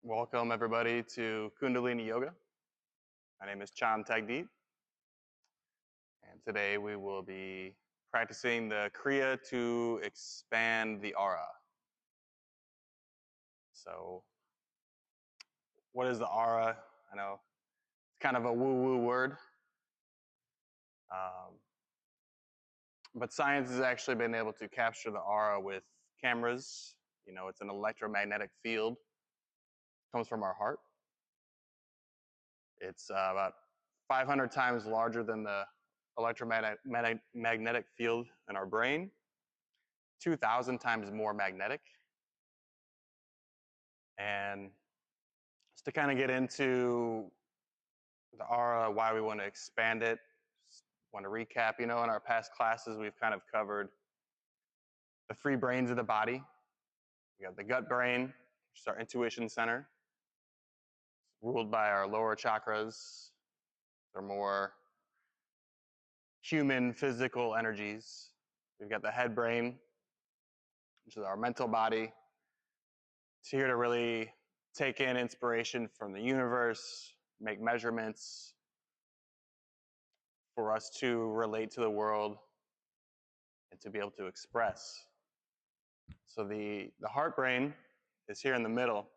Welcome everybody to Kundalini Yoga. My name is Chand Tagdeep, and today we will be practicing the Krya to expand the aura. So, what is the aura? I know it's kind of a woo-woo word, but science has actually been able to capture the aura with cameras. It's an electromagnetic field. It comes from our heart. It's about 500 times larger than the electromagnetic field in our brain, 2,000 times more magnetic. And just to kind of get into the aura, why we want to expand it, want to recap, in our past classes, we've kind of covered the three brains of the body. We got the gut brain, which is our intuition center, ruled by our lower chakras. They're more human, physical energies. We've got the head brain, which is our mental body. It's here to really take in inspiration from the universe, make measurements for us to relate to the world and to be able to express. So the heart brain is here in the middle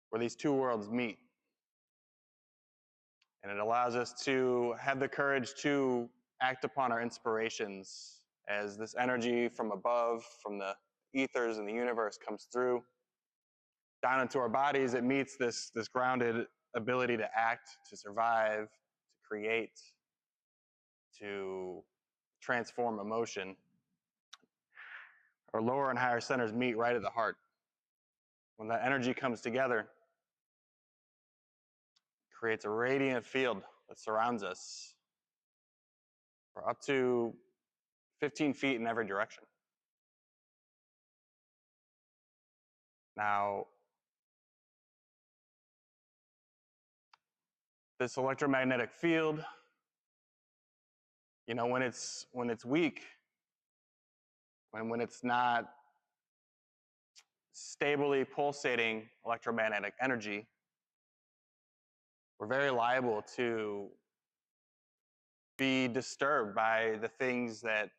where these two worlds meet. And it allows us to have the courage to act upon our inspirations as this energy from above, from the ethers and the universe comes through. Down into our bodies, it meets this grounded ability to act, to survive, to create, to transform emotion. Our lower and higher centers meet right at the heart. When that energy comes together, it creates a radiant field that surrounds us for up to 15 feet in every direction. Now, this electromagnetic field, when it's weak, when it's not stably pulsating electromagnetic energy, we're very liable to be disturbed by the things that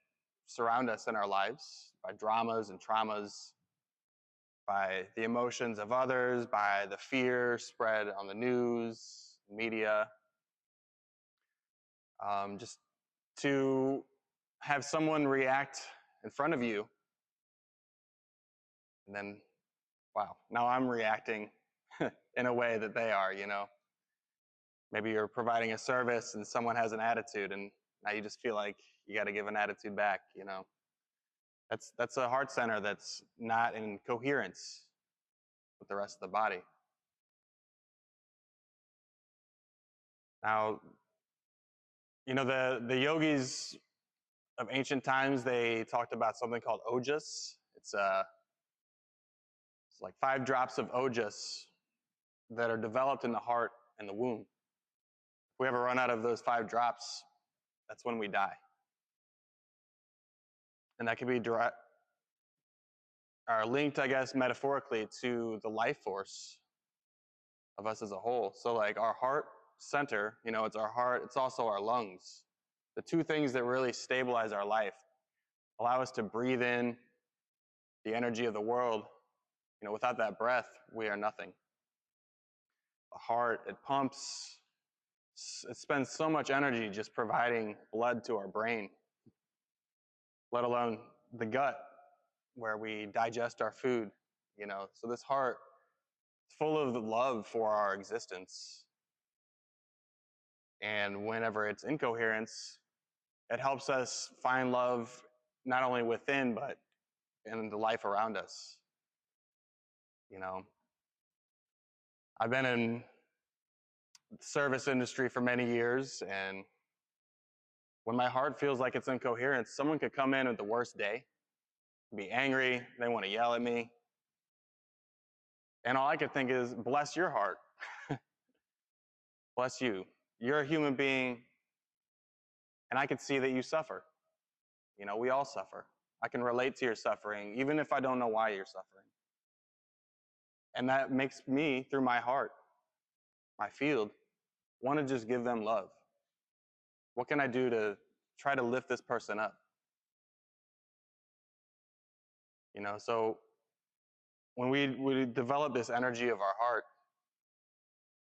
surround us in our lives, by dramas and traumas, by the emotions of others, by the fear spread on the news, media. Just to have someone react in front of you, and then, wow, now I'm reacting in a way that they are, Maybe you're providing a service and someone has an attitude, and now you just feel like you got to give an attitude back, That's a heart center that's not in coherence with the rest of the body. Now, the yogis of ancient times, they talked about something called ojas. It's like 5 drops of ojas that are developed in the heart and the womb. If we ever run out of those 5 drops, that's when we die. And that can be linked, I guess, metaphorically to the life force of us as a whole. So like our heart center, it's our heart, it's also our lungs. The two things that really stabilize our life, allow us to breathe in the energy of the world. Without that breath, we are nothing. The heart, it pumps, it spends so much energy just providing blood to our brain, let alone the gut where we digest our food, So this heart is full of love for our existence. And whenever it's in coherence, it helps us find love not only within, but in the life around us. I've been in the service industry for many years, and when my heart feels like it's in coherence, someone could come in with the worst day, be angry, they want to yell at me. And all I could think is, bless your heart. Bless you. You're a human being, and I can see that you suffer. We all suffer. I can relate to your suffering, even if I don't know why you're suffering. And that makes me, through my heart, my field, want to just give them love. What can I do to try to lift this person up? So when we develop this energy of our heart,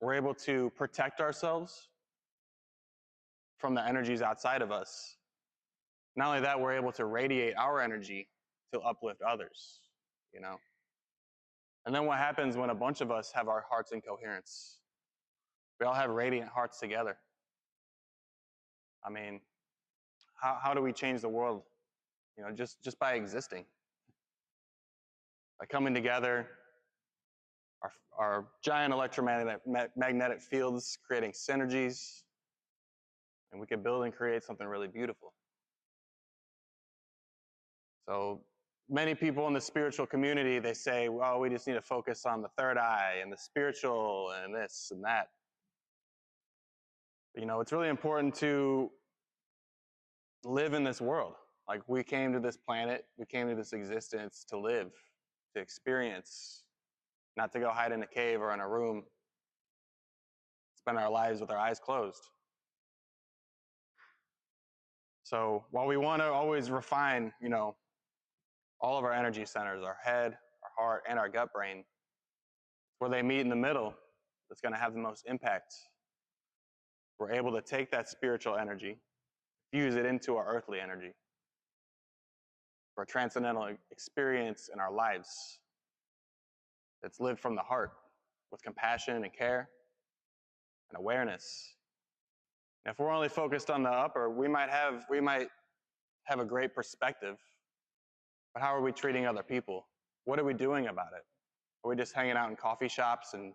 we're able to protect ourselves from the energies outside of us. Not only that, we're able to radiate our energy to uplift others, And then what happens when a bunch of us have our hearts in coherence? We all have radiant hearts together. I mean, how do we change the world? Just by existing. By coming together, our giant electromagnetic fields creating synergies, and we can build and create something really beautiful. So many people in the spiritual community, they say, well, we just need to focus on the third eye and the spiritual and this and that. But, it's really important to live in this world. Like, we came to this planet, we came to this existence to live, to experience, not to go hide in a cave or in a room, spend our lives with our eyes closed. So while we want to always refine, all of our energy centers, our head, our heart, and our gut brain, where they meet in the middle, that's going to have the most impact. We're able to take that spiritual energy, fuse it into our earthly energy, for a transcendental experience in our lives that's lived from the heart with compassion and care and awareness. And if we're only focused on the upper, we might have a great perspective, but how are we treating other people? What are we doing about it? Are we just hanging out in coffee shops and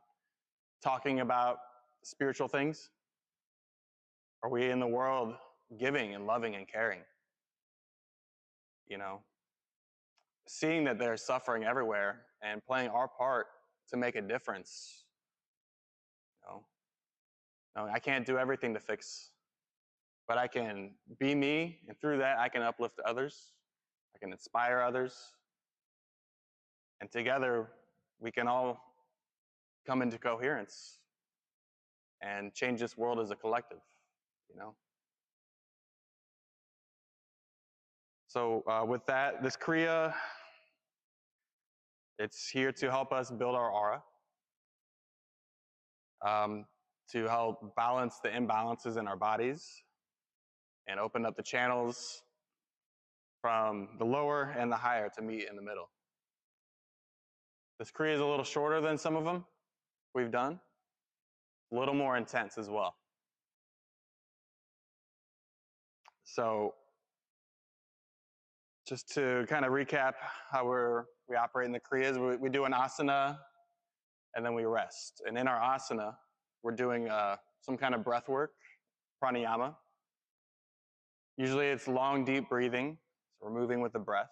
talking about spiritual things? Are we in the world giving and loving and caring? Seeing that there's suffering everywhere and playing our part to make a difference. No, I can't do everything to fix, but I can be me, and through that, I can uplift others. I can inspire others. And together, we can all come into coherence and change this world as a collective, So with that, this Krya, it's here to help us build our aura, to help balance the imbalances in our bodies and open up the channels from the lower and the higher to meet in the middle. This Krya is a little shorter than some of them we've done, a little more intense as well. So just to kind of recap how we operate in the Kriyas, we do an asana, and then we rest. And in our asana, we're doing some kind of breath work, pranayama. Usually it's long, deep breathing, so we're moving with the breath.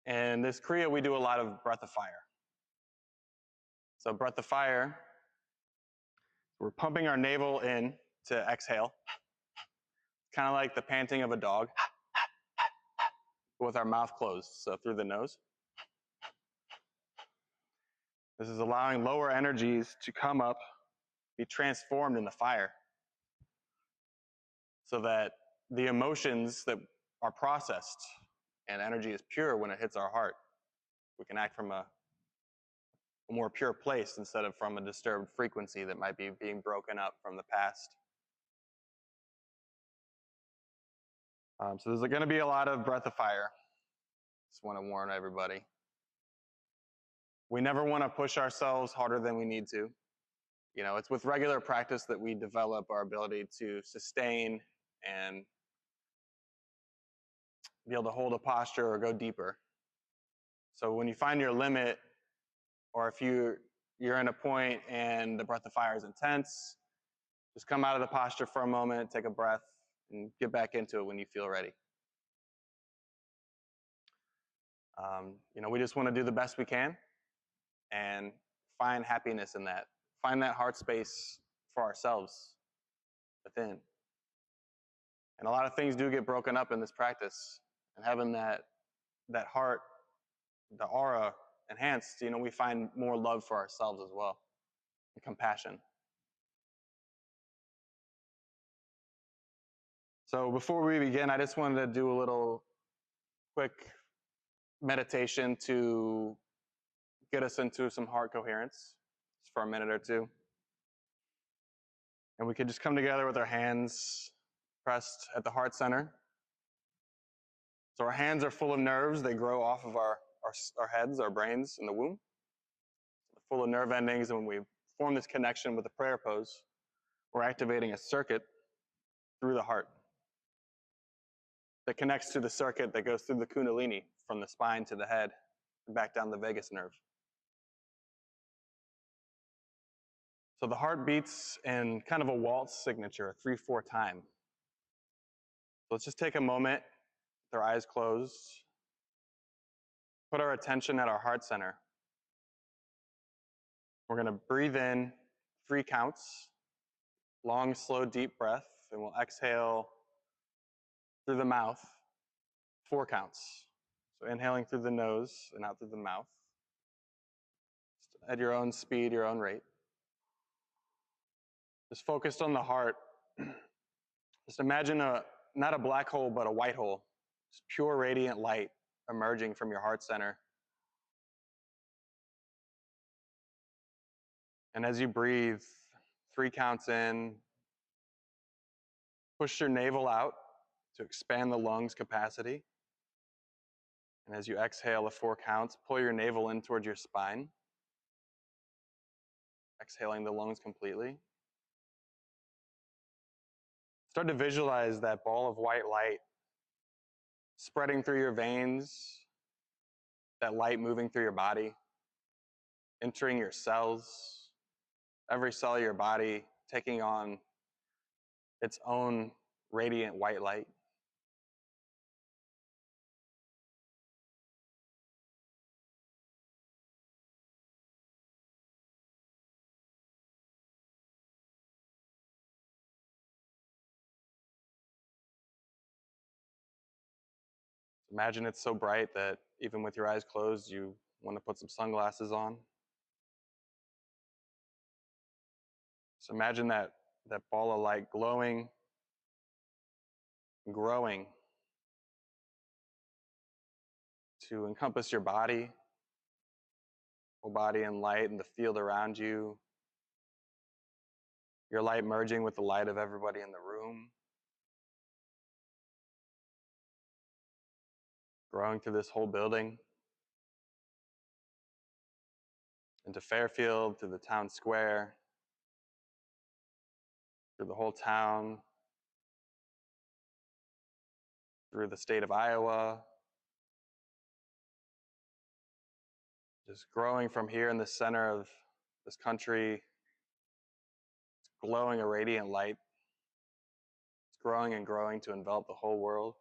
And this Krya, we do a lot of breath of fire. So breath of fire, we're pumping our navel in to exhale, kind of like the panting of a dog, with our mouth closed, so through the nose. This is allowing lower energies to come up, be transformed in the fire, so that the emotions that are processed and energy is pure when it hits our heart. We can act from a more pure place instead of from a disturbed frequency that might be being broken up from the past. So there's going to be a lot of breath of fire. Just want to warn everybody. We never want to push ourselves harder than we need to. It's with regular practice that we develop our ability to sustain and be able to hold a posture or go deeper. So when you find your limit, or if you're in a point and the breath of fire is intense, just come out of the posture for a moment, take a breath, and get back into it when you feel ready. We just want to do the best we can and find happiness in that. Find that heart space for ourselves within. And a lot of things do get broken up in this practice. And having that heart, the aura enhanced, we find more love for ourselves as well, and compassion. So before we begin, I just wanted to do a little quick meditation to get us into some heart coherence just for a minute or two. And we could just come together with our hands pressed at the heart center. So our hands are full of nerves. They grow off of our heads, our brains in the womb. They're full of nerve endings. And when we form this connection with the prayer pose, we're activating a circuit through the heart that connects to the circuit that goes through the Kundalini from the spine to the head and back down the vagus nerve. So the heart beats in kind of a waltz signature, 3/4 time. So let's just take a moment with our eyes closed, put our attention at our heart center. We're going to breathe in 3 counts, long, slow, deep breath, and we'll exhale through the mouth 4 counts. So inhaling through the nose and out through the mouth, just at your own speed, your own rate. Just focused on the heart. Just imagine not a black hole, but a white hole. Just pure radiant light emerging from your heart center. And as you breathe, 3 counts in, push your navel out to expand the lungs capacity. And as you exhale the 4 counts, pull your navel in towards your spine, exhaling the lungs completely. Start to visualize that ball of white light spreading through your veins, that light moving through your body, entering your cells, every cell of your body taking on its own radiant white light. Imagine it's so bright that even with your eyes closed, you want to put some sunglasses on. So imagine that ball of light glowing, growing to encompass your body, whole body in light and the field around you. Your light merging with the light of everybody in the room. Growing through this whole building. Into Fairfield, through the town square, through the whole town, through the state of Iowa. Just growing from here in the center of this country. It's glowing a radiant light. It's growing and growing to envelop the whole world.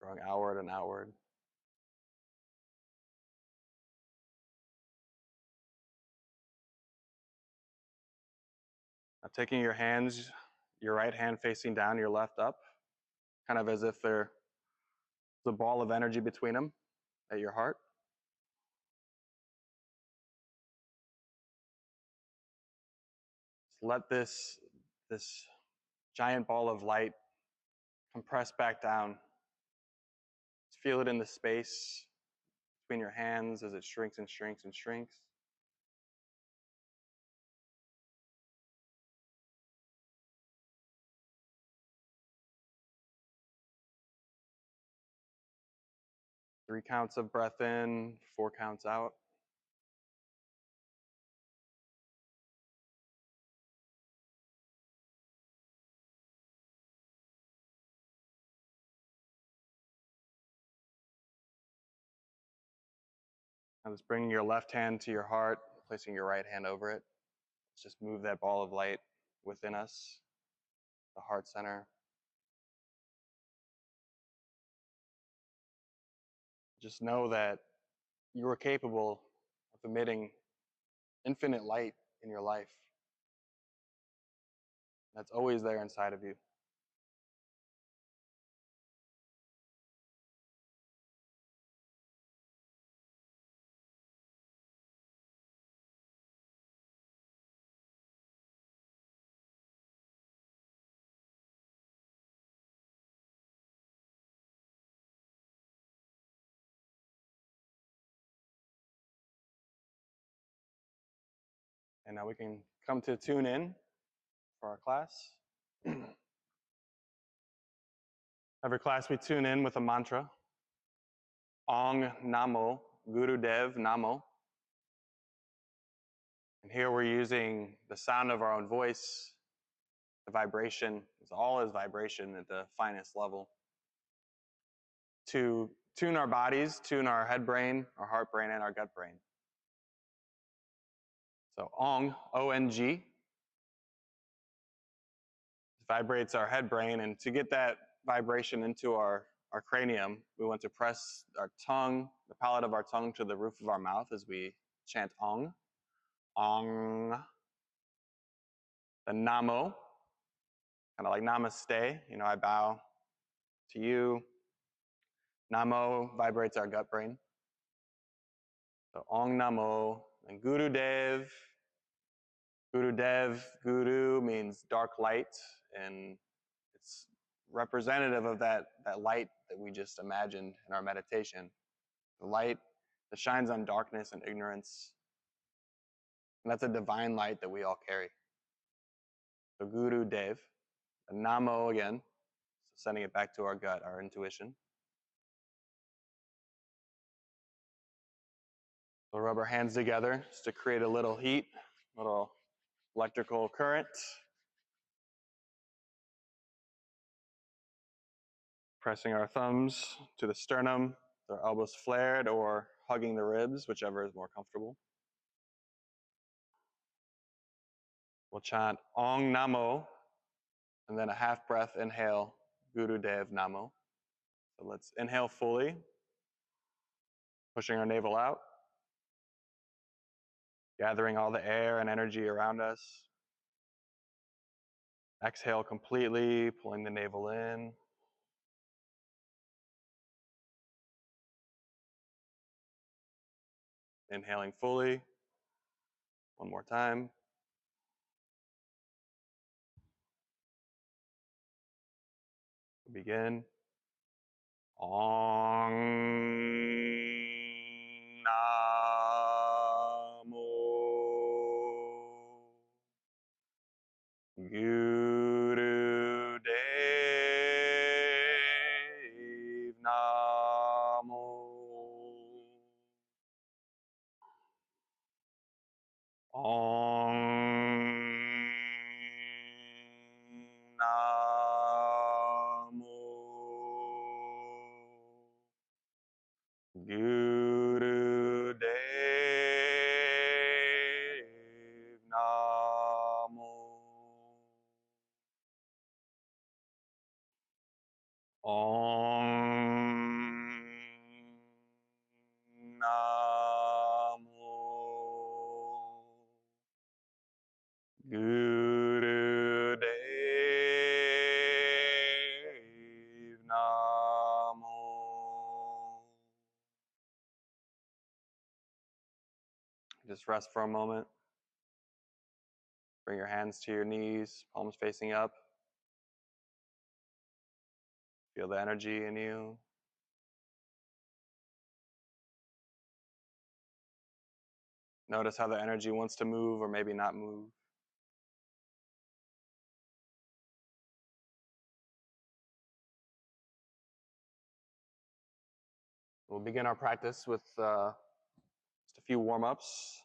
Growing outward and outward. Now taking your hands, your right hand facing down, your left up, kind of as if there's a ball of energy between them at your heart. Just let this giant ball of light compress back down. Just feel it in the space between your hands as it shrinks and shrinks and shrinks. Three counts of breath in, 4 counts out. Now just bringing your left hand to your heart, placing your right hand over it. Let's just move that ball of light within us, the heart center. Just know that you are capable of emitting infinite light in your life. That's always there inside of you. And now we can come to tune in for our class. Every class we tune in with a mantra. Ong Namo, Guru Dev Namo. And here we're using the sound of our own voice, the vibration, it's all is vibration at the finest level, to tune our bodies, tune our head brain, our heart brain, and our gut brain. So Ong, O-N-G, vibrates our head brain, and to get that vibration into our cranium, we want to press our tongue, the palate of our tongue, to the roof of our mouth as we chant Ong. Ong. The Namo, kind of like Namaste, I bow to you. Namo vibrates our gut brain. So Ong Namo, and Guru Dev. Guru Dev, Guru means dark light, and it's representative of that light that we just imagined in our meditation. The light that shines on darkness and ignorance. And that's a divine light that we all carry. So Guru Dev, and Namo again, so sending it back to our gut, our intuition. We'll rub our hands together just to create a little heat, little electrical current. Pressing our thumbs to the sternum, our elbows flared, or hugging the ribs, whichever is more comfortable. We'll chant Ong Namo, and then a half breath inhale, Guru Dev Namo. So let's inhale fully, pushing our navel out, gathering all the air and energy around us. Exhale completely, pulling the navel in. Inhaling fully. One more time. Begin. Ong Namo Guru Dev Namo Ong Namo Guru Dev Namo Om Namo Guru Dev Namo. Just rest for a moment. Bring your hands to your knees, palms facing up. Feel the energy in you. Notice how the energy wants to move or maybe not move. We'll begin our practice with just a few warm-ups.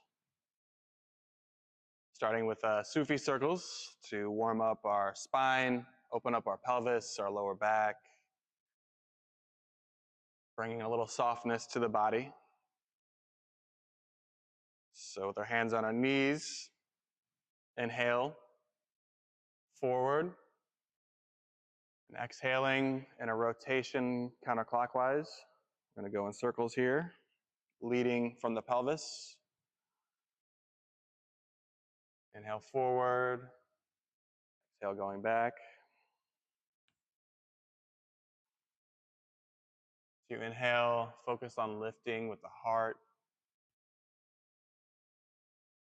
Starting with Sufi circles to warm up our spine, open up our pelvis, our lower back. Bringing a little softness to the body. So with our hands on our knees, inhale, forward. And exhaling in a rotation counterclockwise. We're going to go in circles here, leading from the pelvis. Inhale forward, Exhale, going back. To inhale, focus on lifting with the heart.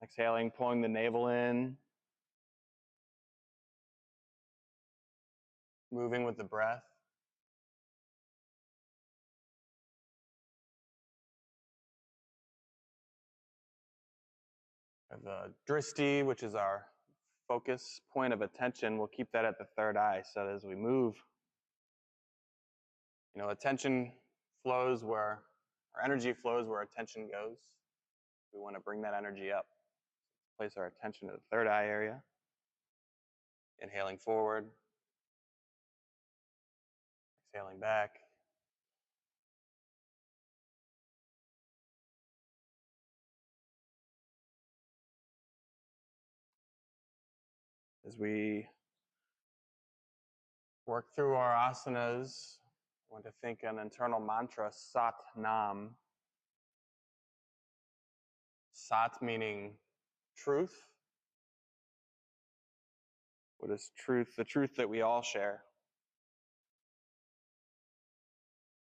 Exhaling, pulling the navel in. Moving with the breath. The dristi, which is our focus point of attention, we'll keep that at the third eye. So as we move, attention flows where, our energy flows where attention goes. We want to bring that energy up. Place our attention to the third eye area. Inhaling forward. Exhaling back. As we work through our asanas, I want to think an internal mantra, Sat Nam. Sat meaning truth. What is truth? The truth that we all share.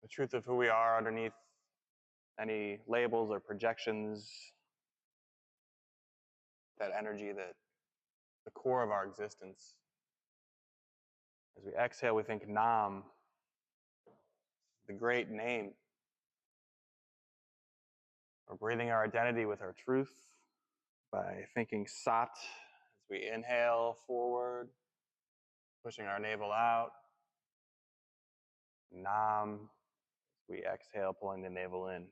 The truth of who we are underneath any labels or projections. That energy, that the core of our existence. As we exhale, we think Nam, the great name. We're breathing our identity with our truth by thinking Sat as we inhale forward, pushing our navel out. Nam as we exhale, pulling the navel in.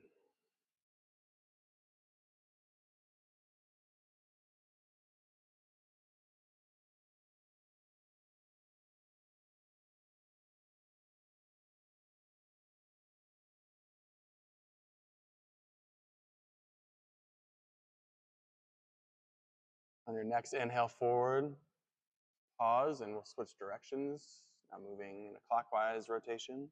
On your next inhale forward, pause, and we'll switch directions. Now moving in a clockwise rotation.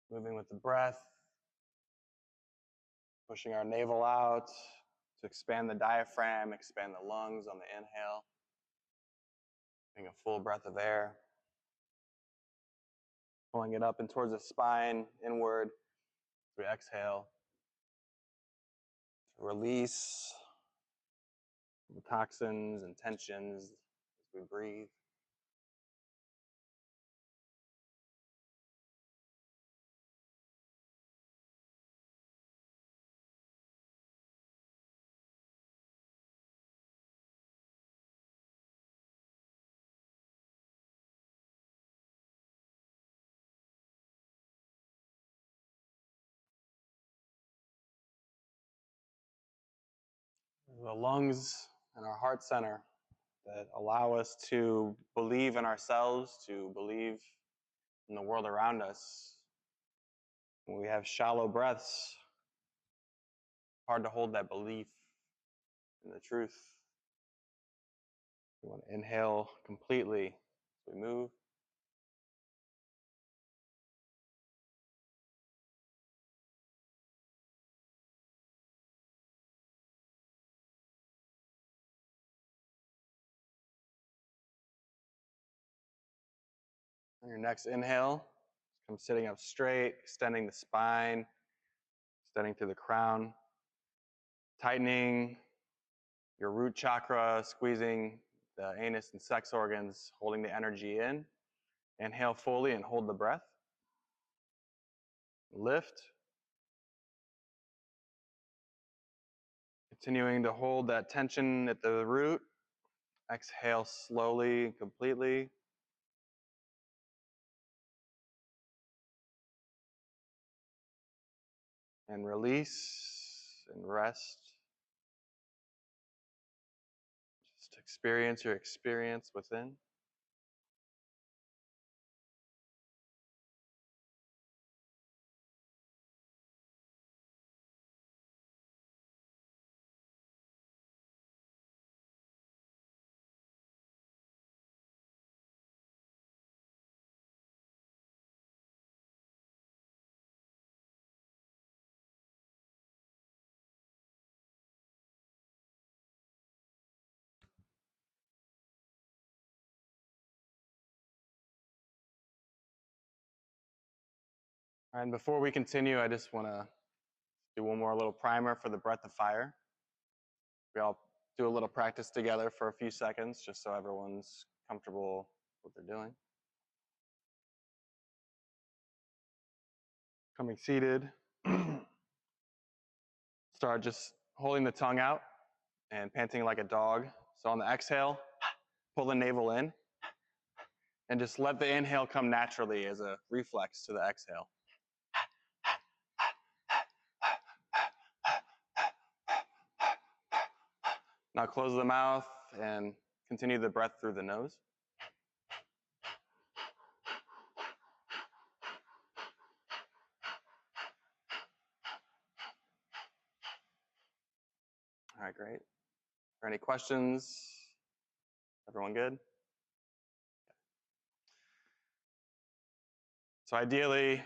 Moving with the breath, pushing our navel out to expand the diaphragm, expand the lungs on the inhale. Taking a full breath of air. Pulling it up and towards the spine, inward. As we exhale. To release the toxins and tensions as we breathe. The lungs and our heart center that allow us to believe in ourselves, to believe in the world around us. When we have shallow breaths, hard to hold that belief in the truth. We want to inhale completely as we move. On your next inhale, come sitting up straight, extending the spine, extending through the crown, tightening your root chakra, squeezing the anus and sex organs, holding the energy in. Inhale fully and hold the breath. Lift. Continuing to hold that tension at the root. Exhale slowly and completely. And release and rest. Just experience your experience within. And before we continue, I just want to do one more little primer for the breath of fire. We all do a little practice together for a few seconds, just so everyone's comfortable with what they're doing. Coming seated. Start just holding the tongue out and panting like a dog. So on the exhale, pull the navel in and just let the inhale come naturally as a reflex to the exhale. Now close the mouth and continue the breath through the nose. All right, great. Are there any questions? Everyone good? So ideally,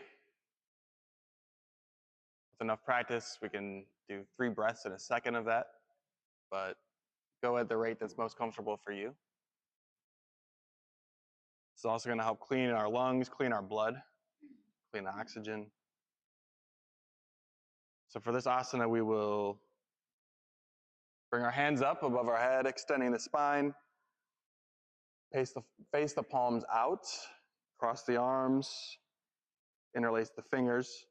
with enough practice, we can do 3 breaths in a second of that, but go at the rate that's most comfortable for you. It's also going to help clean our lungs, clean our blood, clean the oxygen. So for this asana, we will bring our hands up above our head, extending the spine. Face the palms out, cross the arms, interlace the fingers,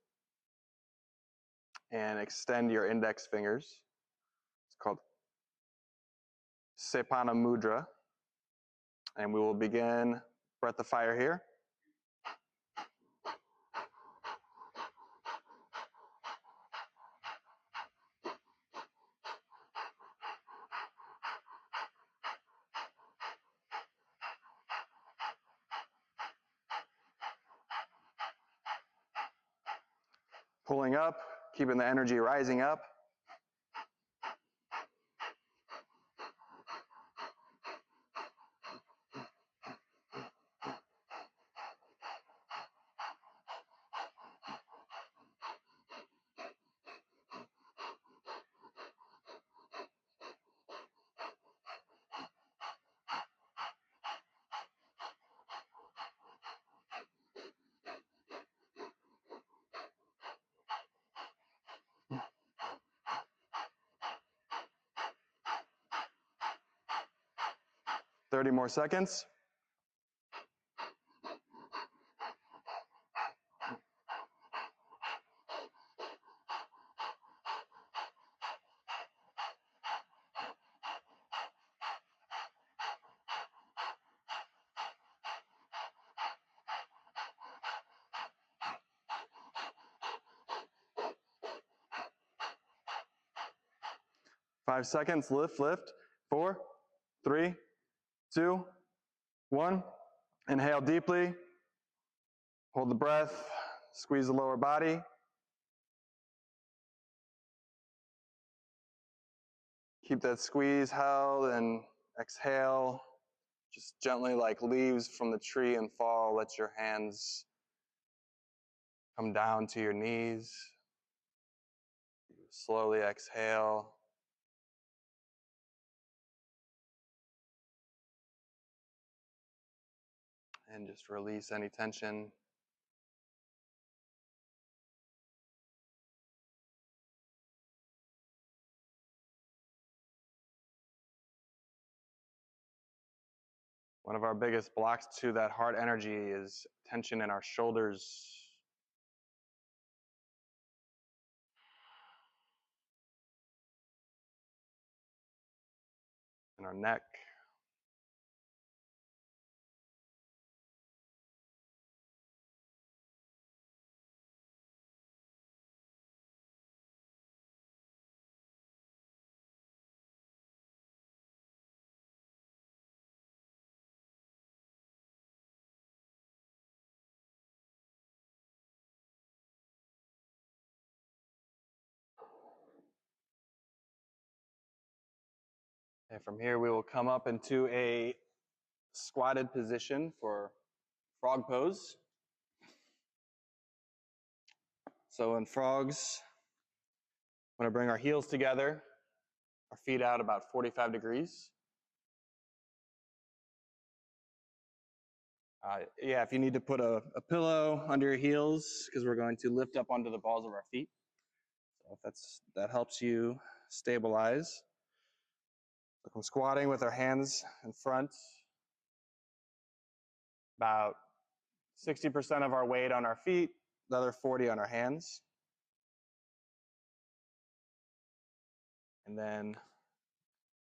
and extend your index fingers. It's called Sepana Mudra. And we will begin breath of fire here. Pulling up, keeping the energy rising up. Thirty more seconds. Five seconds, lift. 4, 3, 2, 1. Inhale deeply. Hold the breath. Squeeze the lower body. Keep that squeeze held and exhale. Just gently, like leaves from the tree and fall, let your hands come down to your knees. Slowly exhale. And just release any tension. One of our biggest blocks to that heart energy is tension in our shoulders. and our neck. And from here, we will come up into a squatted position for frog pose. So in frogs, we're going to bring our heels together, our feet out about 45 degrees. Yeah, if you need to put a pillow under your heels, because we're going to lift up onto the balls of our feet. So if that helps you stabilize. So I'm squatting with our hands in front, about 60% of our weight on our feet, the other 40 on our hands. And then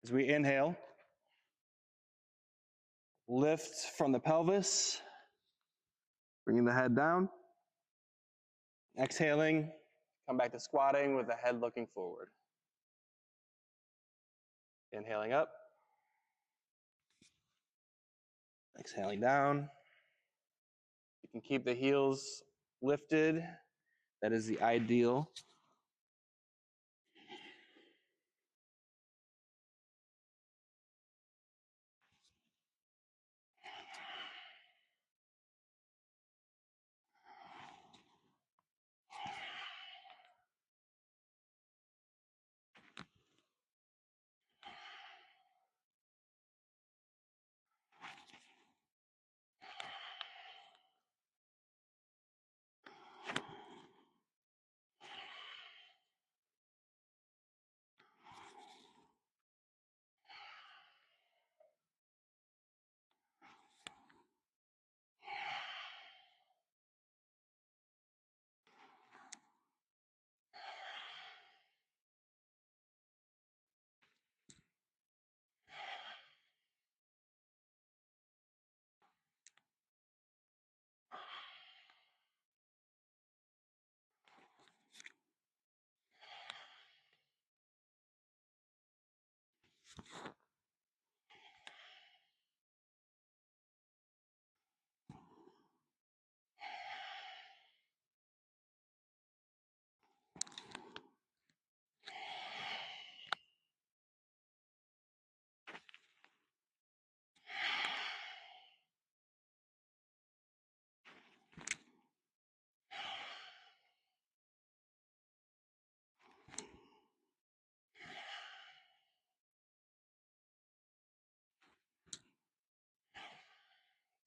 as we inhale, lift from the pelvis, bringing the head down. Exhaling, come back to squatting with the head looking forward. Inhaling up. Exhaling down. You can keep the heels lifted. That is the ideal.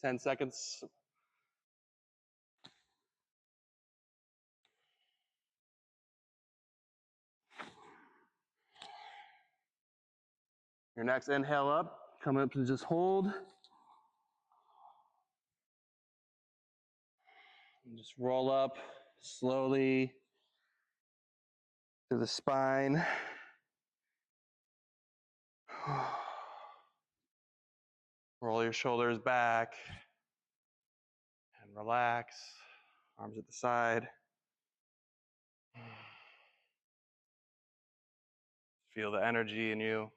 Ten seconds. Your next inhale up, come up to just hold. And just roll up slowly to the spine. Roll your shoulders back and relax. Arms at the side. Feel the energy in you.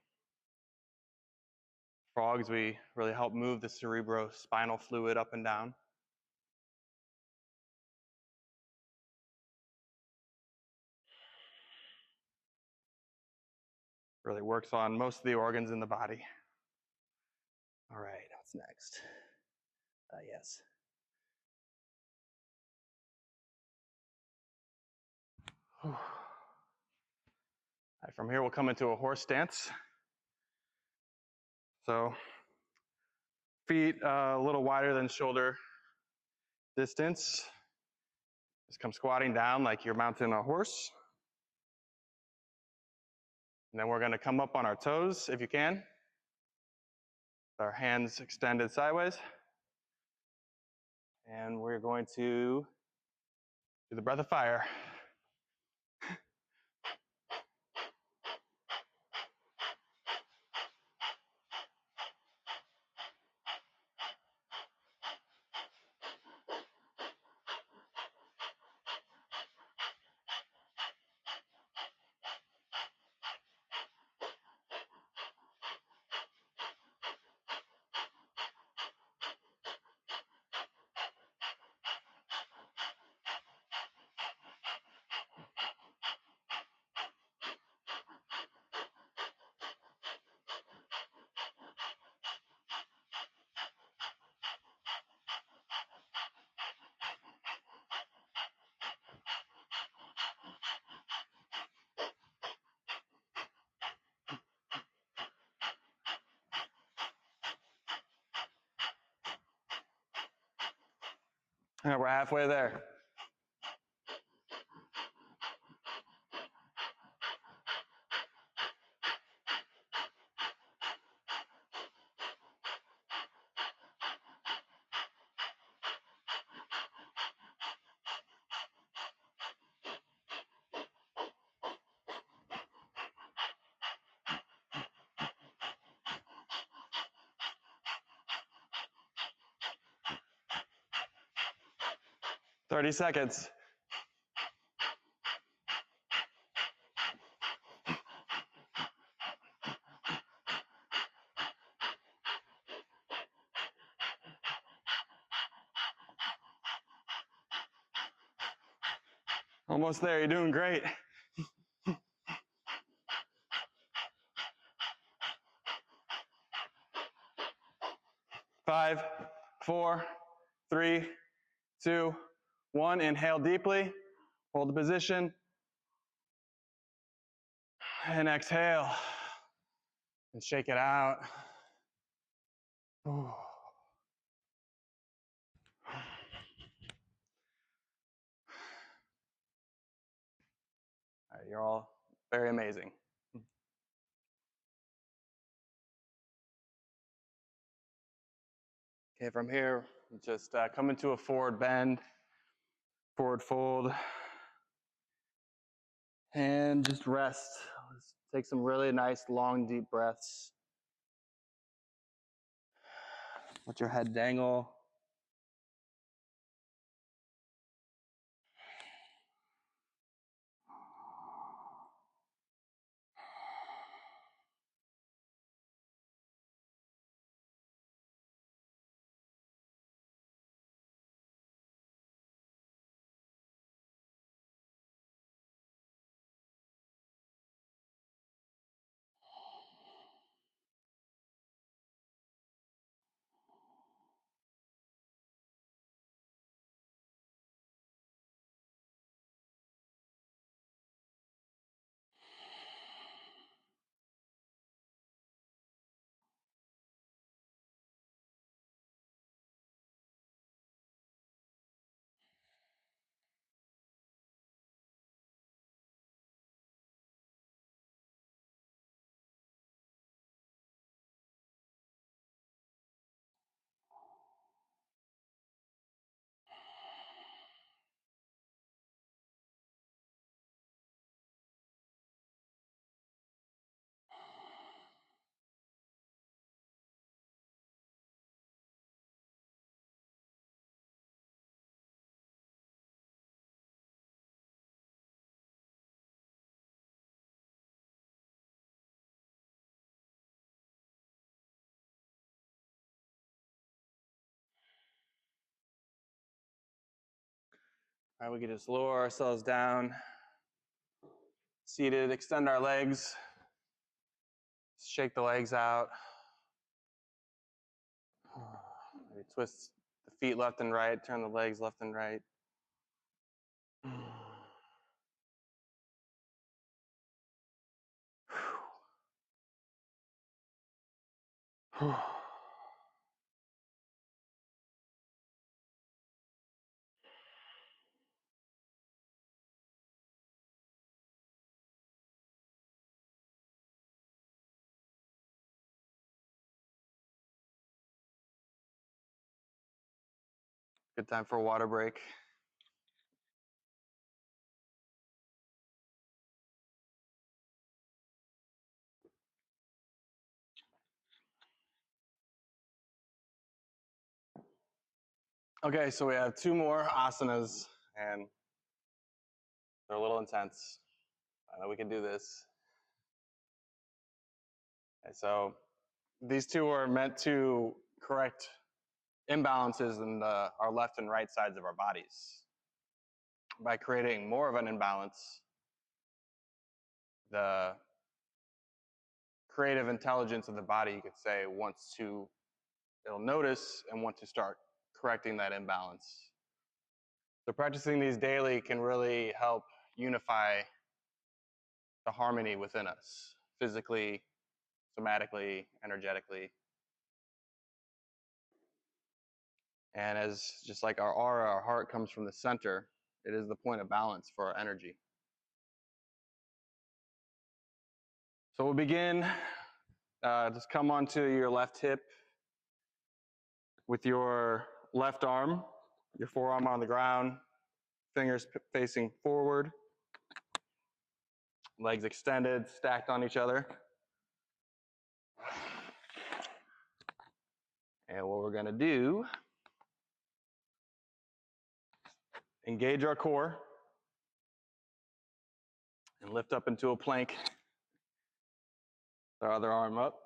Frogs, we really help move the cerebrospinal fluid up and down. Really works on most of the organs in the body. All right, what's next? Yes. All right, from here, we'll come into a horse stance. So feet a little wider than shoulder distance. Just come squatting down like you're mounting a horse. And then we're going to come up on our toes, if you can. With our hands extended sideways. And we're going to do the breath of fire. All right, we're halfway there. Thirty seconds. 'Almost there, you're doing great. 5, 4, 3, 2, 1. Inhale deeply, hold the position, and exhale, and shake it out. All right, you're all very amazing. Okay, from here, just come into a forward bend, forward fold, and just rest. Let's take some really nice, long, deep breaths. Let your head dangle. All right, we can just lower ourselves down, seated, extend our legs, shake the legs out. Maybe twist the feet left and right, turn the legs left and right. Good time for a water break. Okay, so we have 2 more asanas, and they're a little intense. I know we can do this. Okay, so these 2 are meant to correct imbalances in our left and right sides of our bodies. By creating more of an imbalance, the creative intelligence of the body, you could say, it'll notice and want to start correcting that imbalance. So practicing these daily can really help unify the harmony within us, physically, somatically, energetically. And as just like our aura, our heart comes from the center, it is the point of balance for our energy. So we'll begin, just come onto your left hip with your left arm, your forearm on the ground, fingers facing forward, legs extended, stacked on each other. And what we're gonna do, engage our core and lift up into a plank. Our other arm up.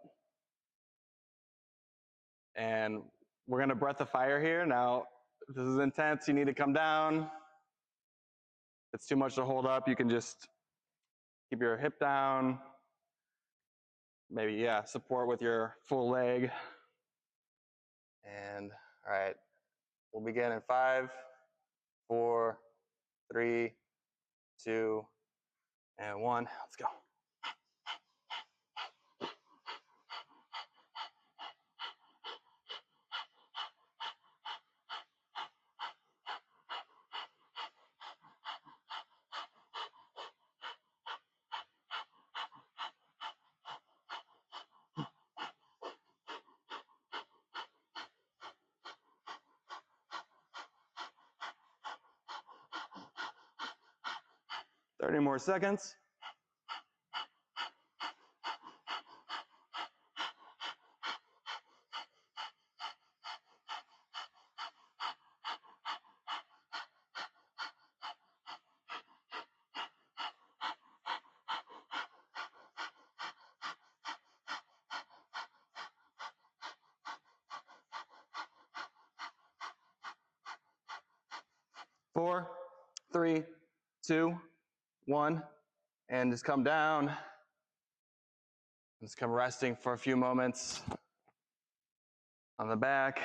And we're gonna breath of fire here. Now, if this is intense, you need to come down. If it's too much to hold up, you can just keep your hip down. Maybe, support with your full leg. And, all right, we'll begin in 5, 4, 3, 2, and 1. Let's go. Thirty more seconds. Four, 3, 2, 1, and just come down. Just come resting for a few moments on the back.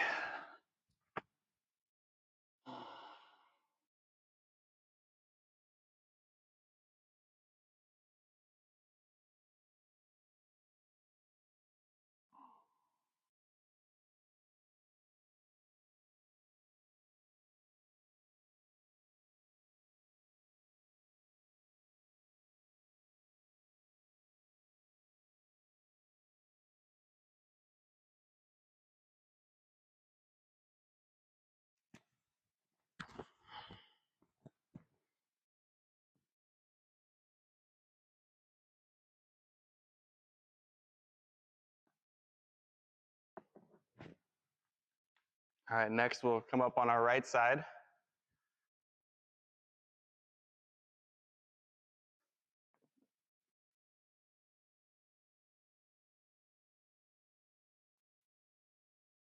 All right, next we'll come up on our right side.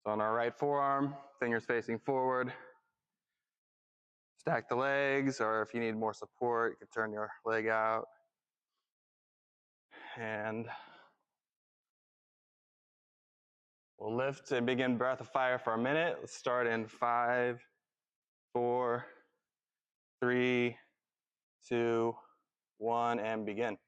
So on our right forearm, fingers facing forward. Stack the legs, or if you need more support, you can turn your leg out. And we'll lift and begin breath of fire for a minute. Let's start in 5, 4, 3, 2, 1, and begin.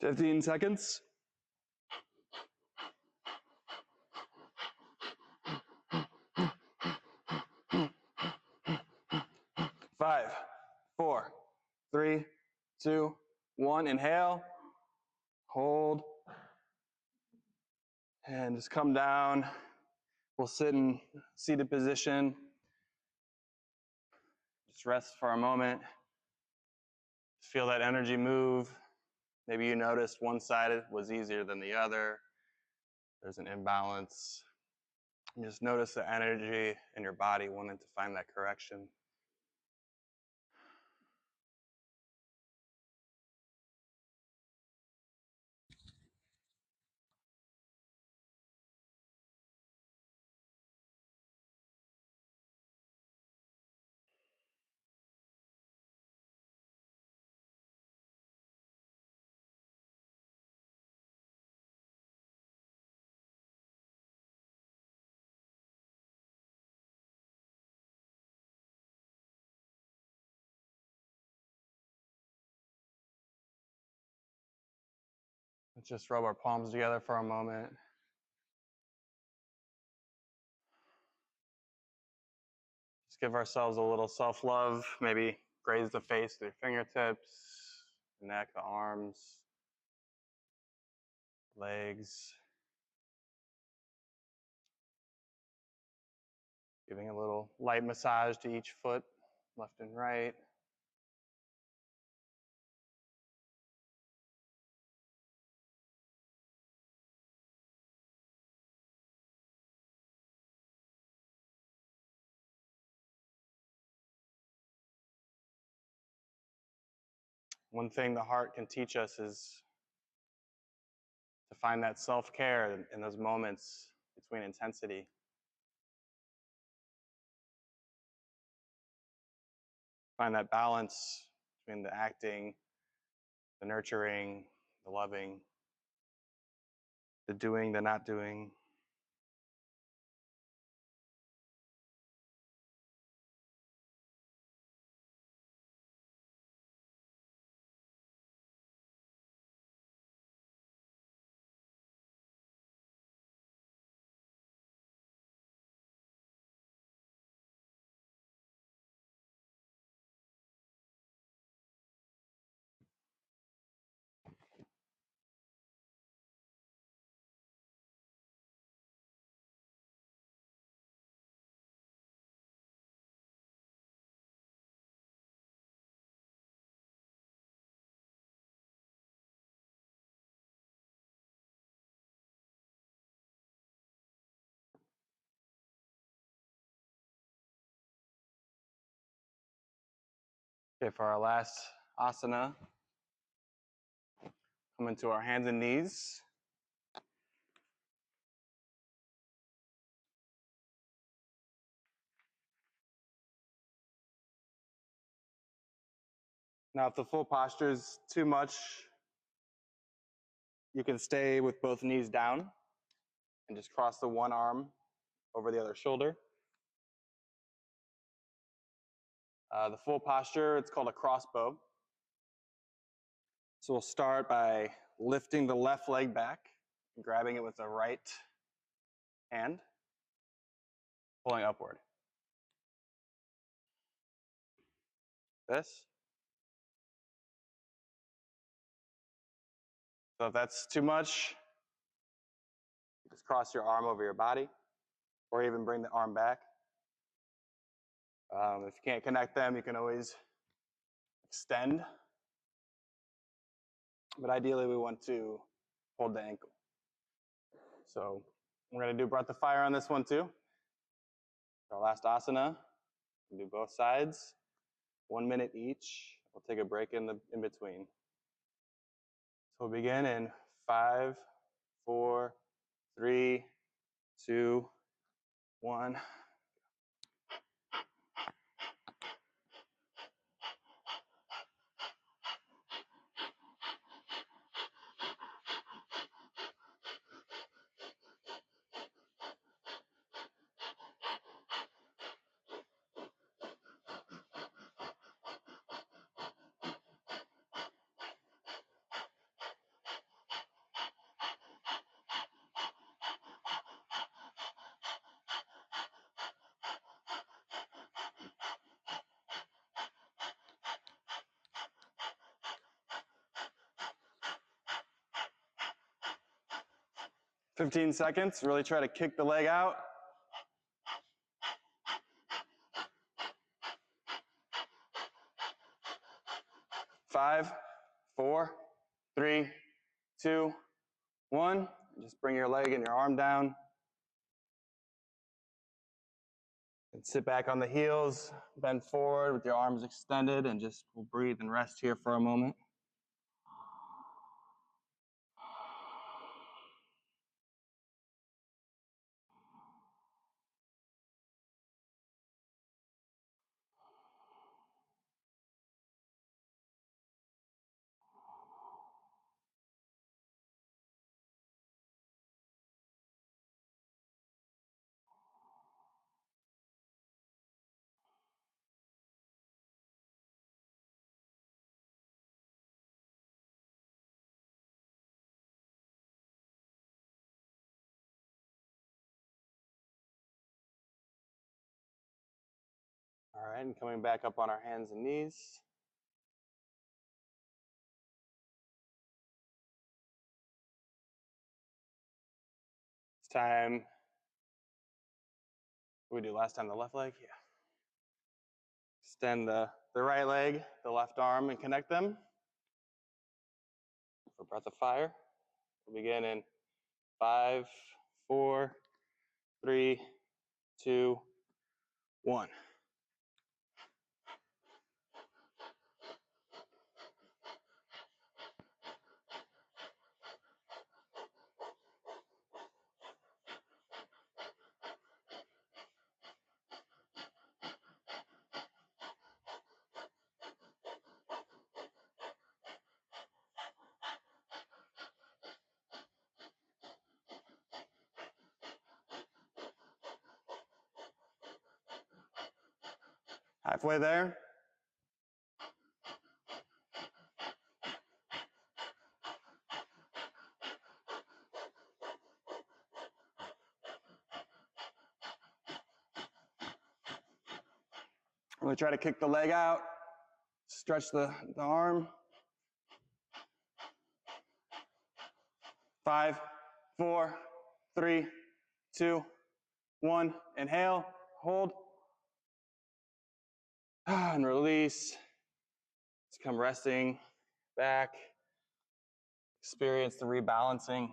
Fifteen seconds. 5, 4, 3, 2, 1. Inhale, hold, and just come down. We'll sit in seated position. Just rest for a moment. Feel that energy move. Maybe you noticed one side was easier than the other. There's an imbalance. And just notice the energy in your body wanting to find that correction. Let's just rub our palms together for a moment. Just give ourselves a little self-love. Maybe graze the face with your fingertips, the neck, the arms, legs. Giving a little light massage to each foot, left and right. One thing the heart can teach us is to find that self-care in those moments between intensity. Find that balance between the acting, the nurturing, the loving, the doing, the not doing. Okay, for our last asana, come into our hands and knees. Now, if the full posture is too much, you can stay with both knees down and just cross the one arm over the other shoulder. The full posture, it's called a crossbow. So we'll start by lifting the left leg back, grabbing it with the right hand, pulling upward. This. So if that's too much, just cross your arm over your body, or even bring the arm back. If you can't connect them, you can always extend. But ideally, we want to hold the ankle. So we're going to do breath of fire on this one too. Our last asana. We'll do both sides, 1 minute each. We'll take a break in between. So we'll begin in 5, 4, 3, 2, 1. 15 seconds, really try to kick the leg out. 5, 4, 3, 2, 1. Just bring your leg and your arm down. And sit back on the heels, bend forward with your arms extended, and just we'll breathe and rest here for a moment. All right, and coming back up on our hands and knees. It's time. What did we do last time? The left leg? Yeah. Extend the right leg, the left arm, and connect them. For breath of fire. We'll begin in 5, 4, 3, 2, 1. Halfway there. I'm going to try to kick the leg out, stretch the arm. 5, 4, 3, 2, 1. Inhale, hold, and release. Just come resting back. Experience the rebalancing.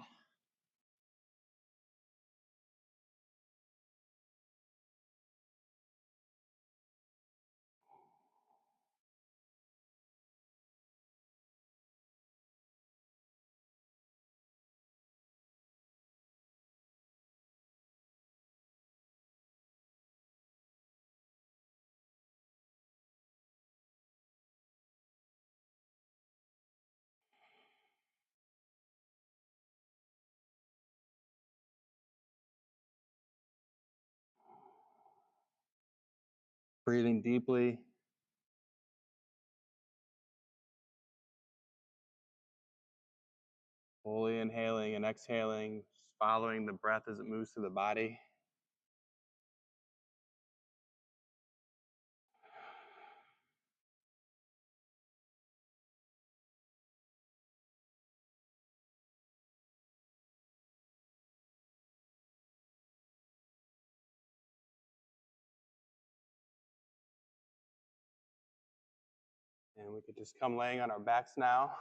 Breathing deeply. Fully inhaling and exhaling, following the breath as it moves through the body. And we could just come laying on our backs now.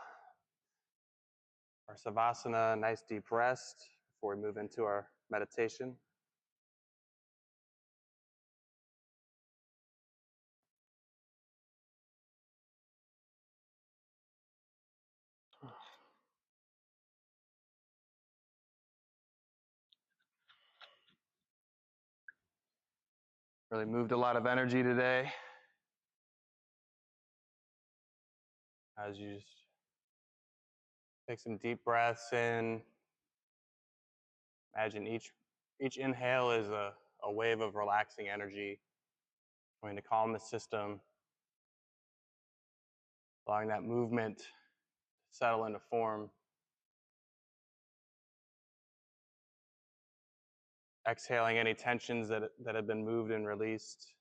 Our Savasana, nice deep rest before we move into our meditation. Really moved a lot of energy today. As you just take some deep breaths in. Imagine each inhale is a wave of relaxing energy going to calm the system, allowing that movement to settle into form. Exhaling any tensions that have been moved and released.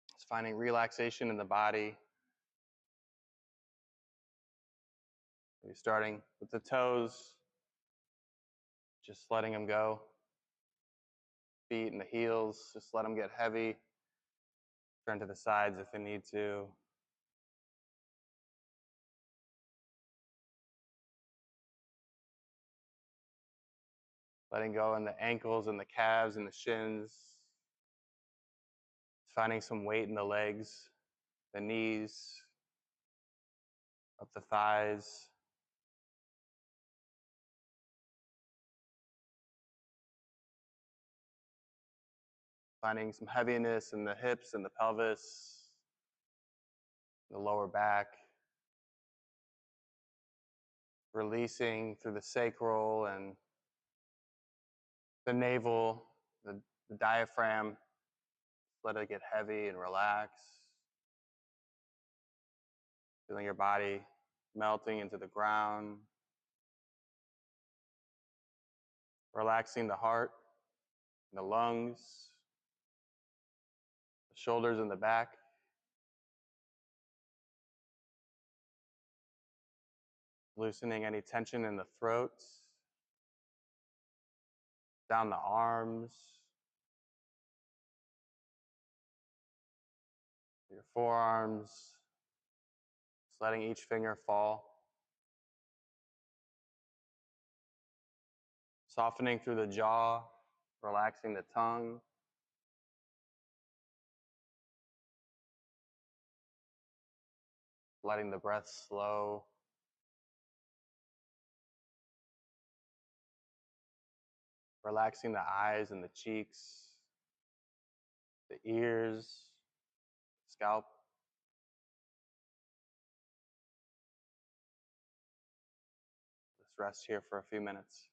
Just finding relaxation in the body. Maybe starting with the toes, just letting them go. Feet and the heels, just let them get heavy. Turn to the sides if they need to. letting go in the ankles and the calves and the shins, finding some weight in the legs, the knees, up the thighs. Finding some heaviness in the hips and the pelvis, the lower back. Releasing through the sacral and the navel, the diaphragm. Let it get heavy and relax. Feeling your body melting into the ground. Relaxing the heart, the lungs, the shoulders and the back. Loosening any tension in the throat, down the arms, your forearms, just letting each finger fall. Softening through the jaw, relaxing the tongue. Letting the breath slow. Relaxing the eyes and the cheeks, the ears, scalp. Just rest here for a few minutes.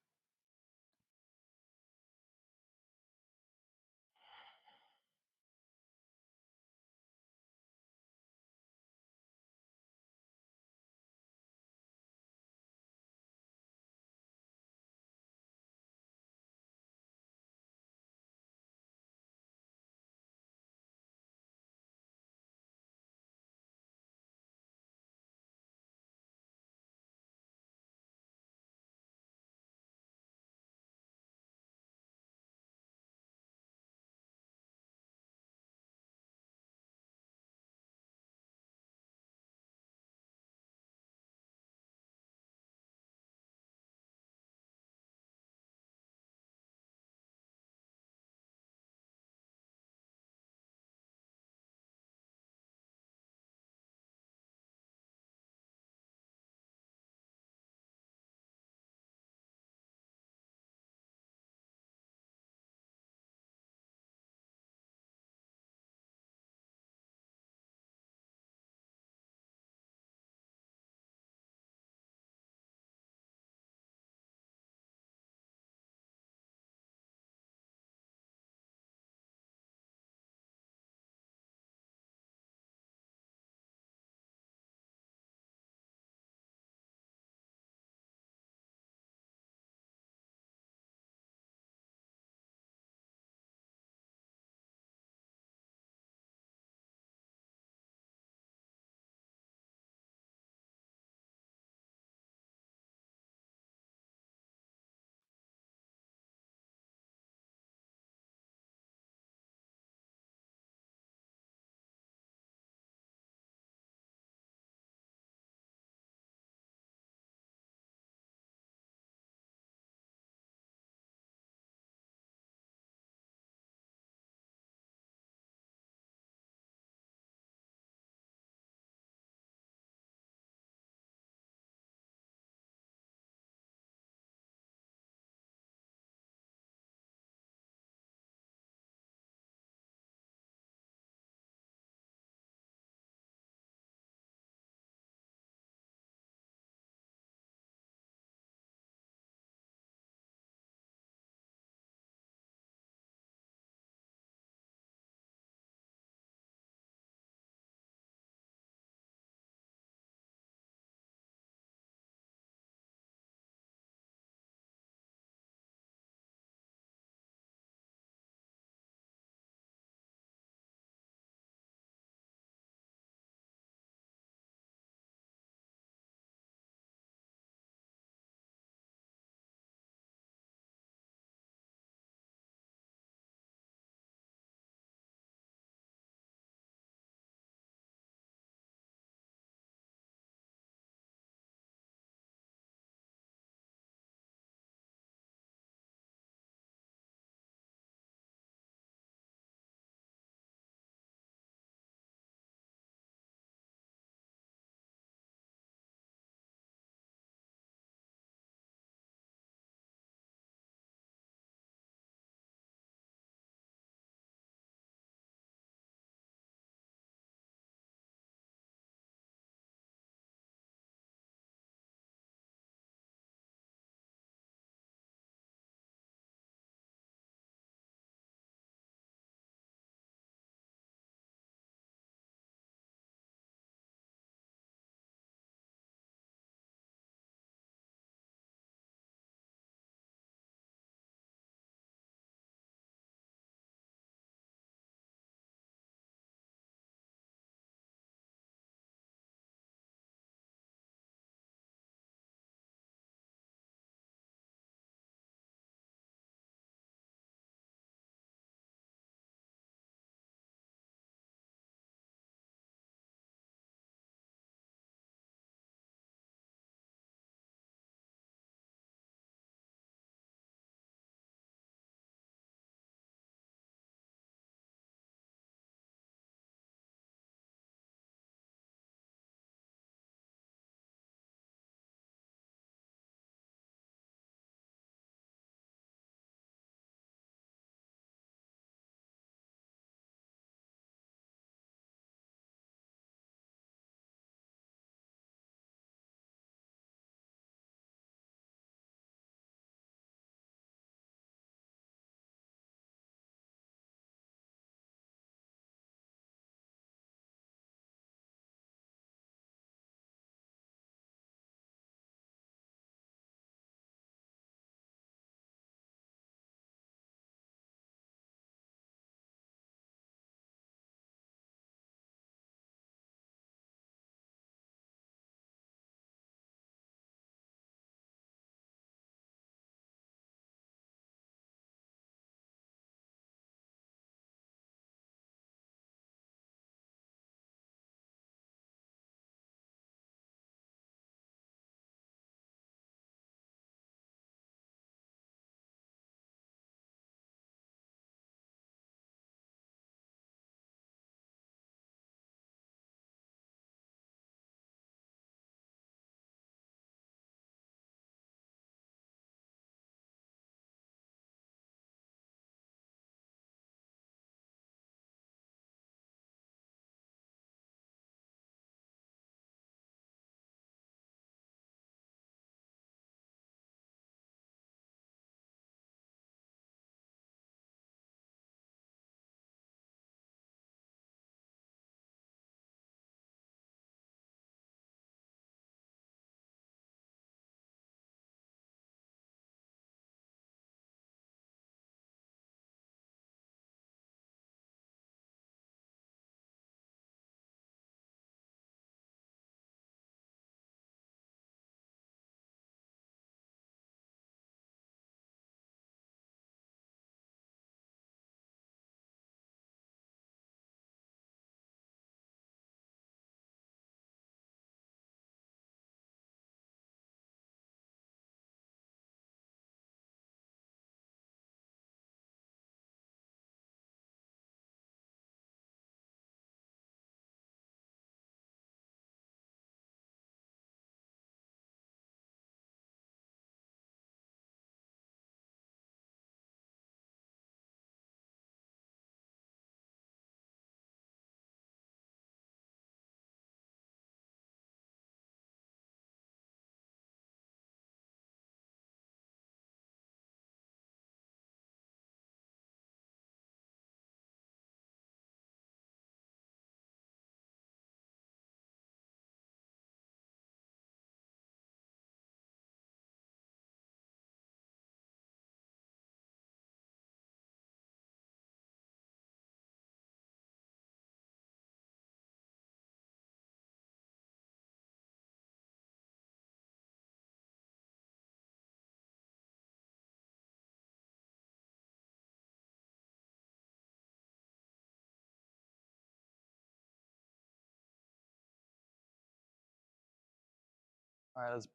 All right, let's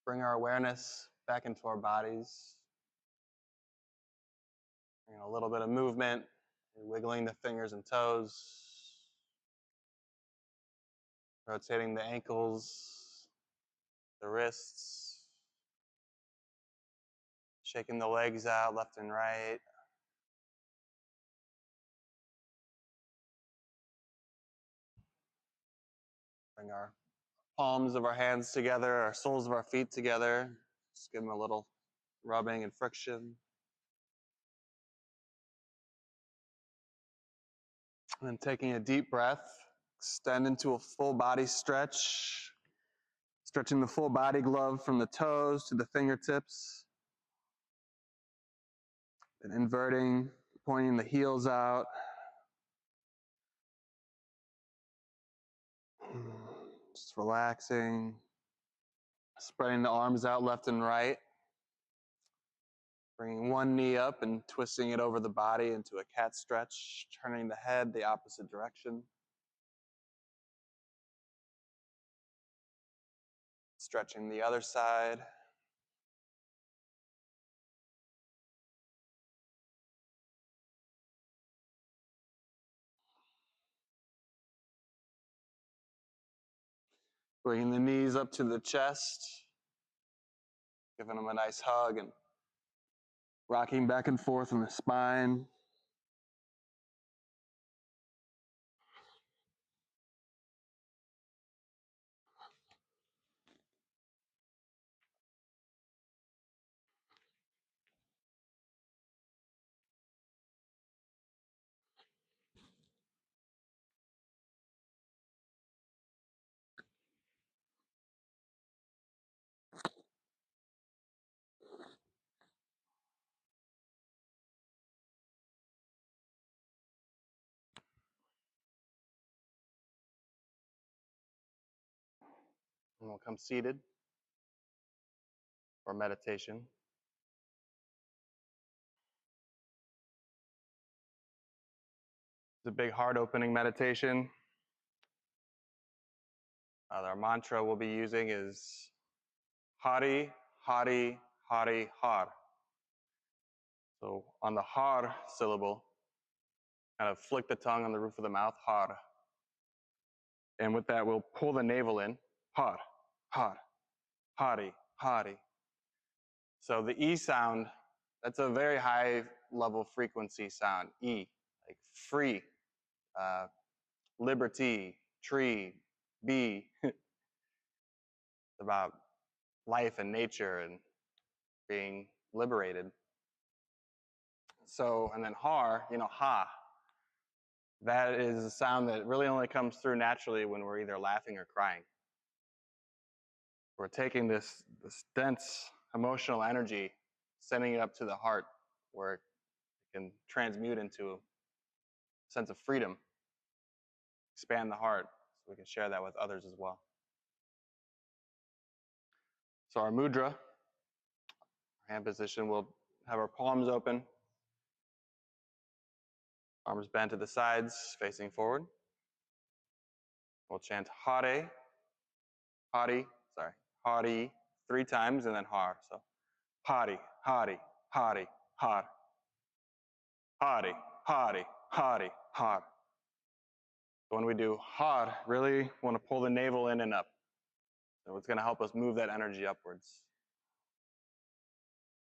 bring our awareness back into our bodies. Bring a little bit of movement, wiggling the fingers and toes, rotating the ankles, the wrists, shaking the legs out left and right. Bring our palms of our hands together, our soles of our feet together. Just give them a little rubbing and friction. And then taking a deep breath, extend into a full body stretch, stretching the full body glove from the toes to the fingertips. And inverting, pointing the heels out. Just relaxing. Spreading the arms out left and right. Bringing one knee up and twisting it over the body into a cat stretch, turning the head the opposite direction. Stretching the other side. Bringing the knees up to the chest, giving them a nice hug and rocking back and forth in the spine. And we'll come seated for meditation. It's a big heart opening meditation. Our mantra we'll be using is Hari, Hari, Hari, Har. So on the Har syllable, kind of flick the tongue on the roof of the mouth, Har. And with that, we'll pull the navel in, Har, Har, Hari, Hari. So the E sound, that's a very high level frequency sound, E, like free, liberty, tree, bee. It's about life and nature and being liberated. So, and then Har, Ha. That is a sound that really only comes through naturally when we're either laughing or crying. We're taking this dense emotional energy, sending it up to the heart where it can transmute into a sense of freedom, expand the heart, so we can share that with others as well. So our mudra, our hand position, we'll have our palms open, arms bent to the sides, facing forward. We'll chant Hare, Hari, Hari 3 times, and then Har. So Hari, Hari, Hari, Har. Hari, Hari, Hari, Har. So when we do Har, really want to pull the navel in and up. So it's going to help us move that energy upwards.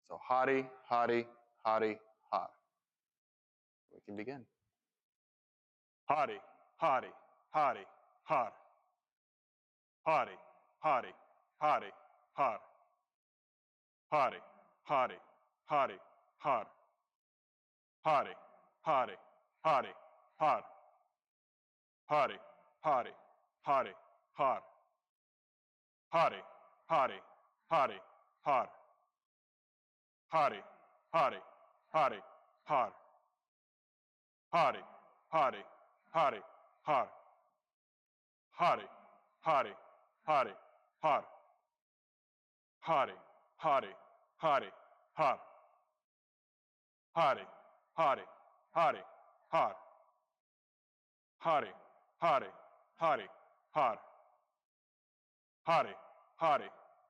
So Hari, Hari, Hari, Har. We can begin. Hari, Hari, Hari, Har. Hari, Hari, Hari, Har. Hari, Hari, Hari, Har. Hari, Hari, Hari, Har. Hari, Hari, Hari, Har. Hari, Hari, Hari, Har. Hari, Hari, Hari, Har. Hari, Hari, Hari, Har. Hari, Hari, Hari, Har. Hari, Hari, Hari, Har. Hari, Hari, Hari, Har. Hari, Hari, Hari, Har. Hari, Hari,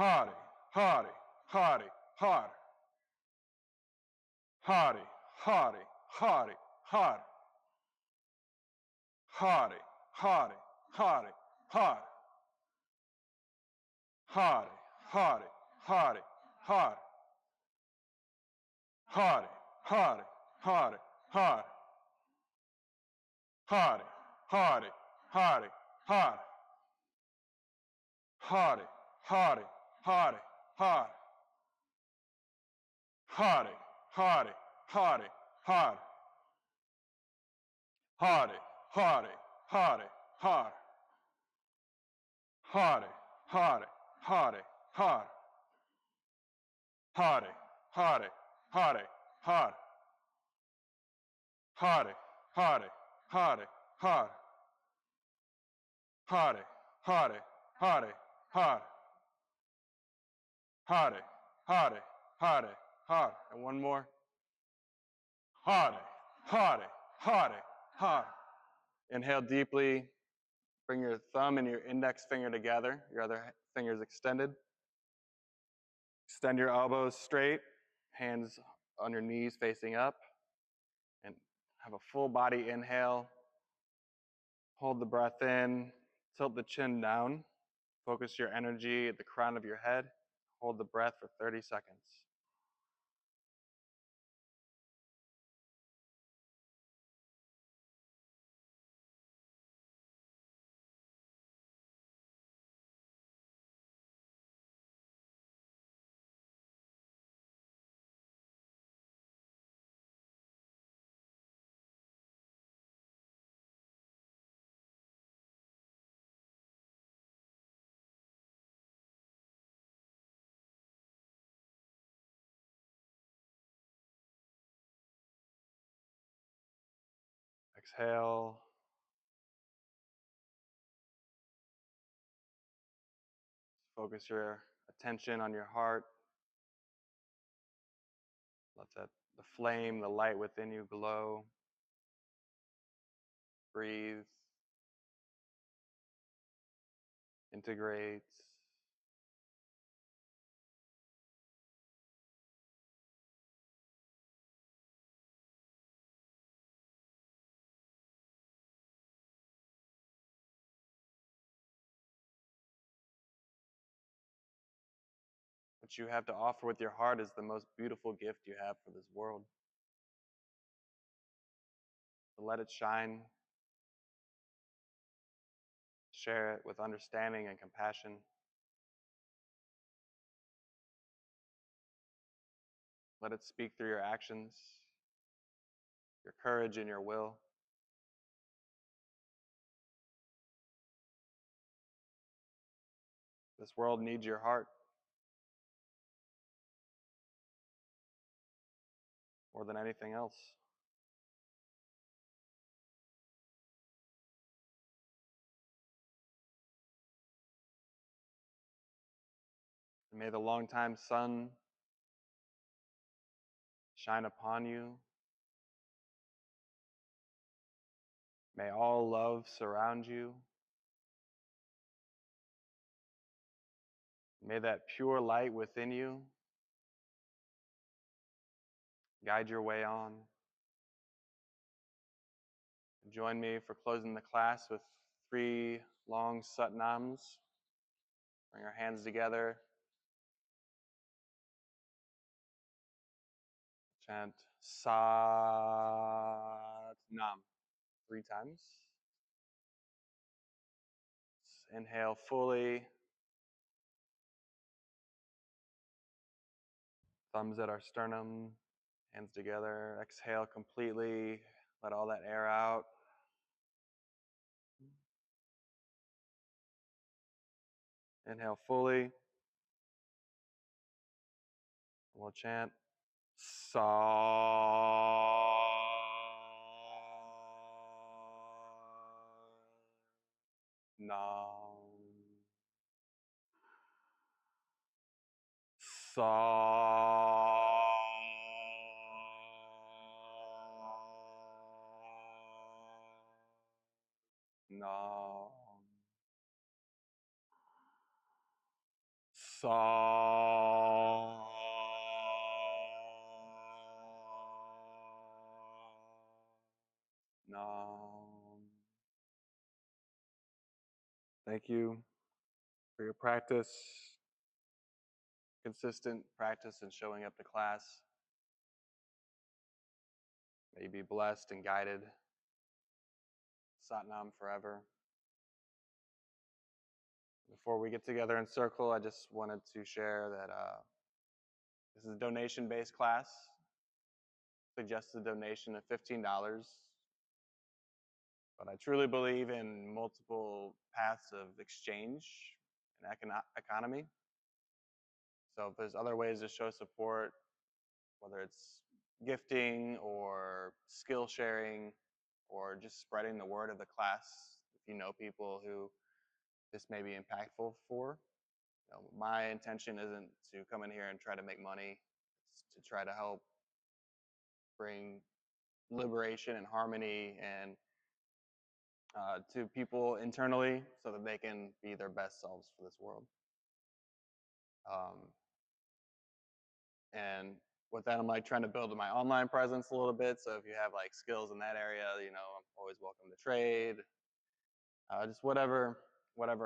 Hari, hari, hari, hari. Hari, hari, hari, hari. Hari, hari, hari, hari. Hari, hari, hari, hari. Hari, hari, hari, hari. Hari, hari, hari, hari. Hari, hari, hari, hari. Hari, hari, hari, hari. Hari, hari, hari, hari. Hari, hari, hari, hari. Hari, hari, hari, hari. Hari, hari, hari, hari. Hari, hari, hari, hari. Hari, hari, hari, hari. And one more. Hari, hari, hari, hari. Inhale deeply. Bring your thumb and your index finger together. Your other finger's extended. Extend your elbows straight. Hands on your knees facing up. And have a full body inhale. Hold the breath in. Tilt the chin down. Focus your energy at the crown of your head. Hold the breath for 30 seconds. Exhale. Focus your attention on your heart. Let the flame, the light within you glow. Breathe. Integrate. What you have to offer with your heart is the most beautiful gift you have for this world. So let it shine. Share it with understanding and compassion. Let it speak through your actions, your courage, and your will. This world needs your heart more than anything else. And may the long-time sun shine upon you. May all love surround you. May that pure light within you guide your way on. Join me for closing the class with 3 long satnams. Bring our hands together. Chant Sat-Nam 3 times. Inhale fully. Thumbs at our sternum. Hands together. Exhale completely. Let all that air out. Inhale fully. We'll chant Sa-Nam. Sa-Nam. Sa. Nam. Thank you for your practice, consistent practice and showing up to class. May you be blessed and guided. Satnam forever. Before we get together in circle, I just wanted to share that this is a donation-based class. Suggested donation of $15. But I truly believe in multiple paths of exchange and economy. So if there's other ways to show support, whether it's gifting or skill sharing or just spreading the word of the class, if you know people who this may be impactful for. My intention isn't to come in here and try to make money. It's to try to help bring liberation and harmony and to people internally so that they can be their best selves for this world. And with that, I'm like trying to build my online presence a little bit. So if you have like skills in that area, I'm always welcome to trade. Just whatever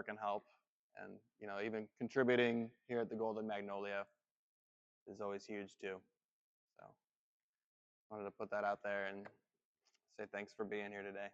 can help. And even contributing here at the Golden Magnolia is always huge too. So wanted to put that out there and say thanks for being here today.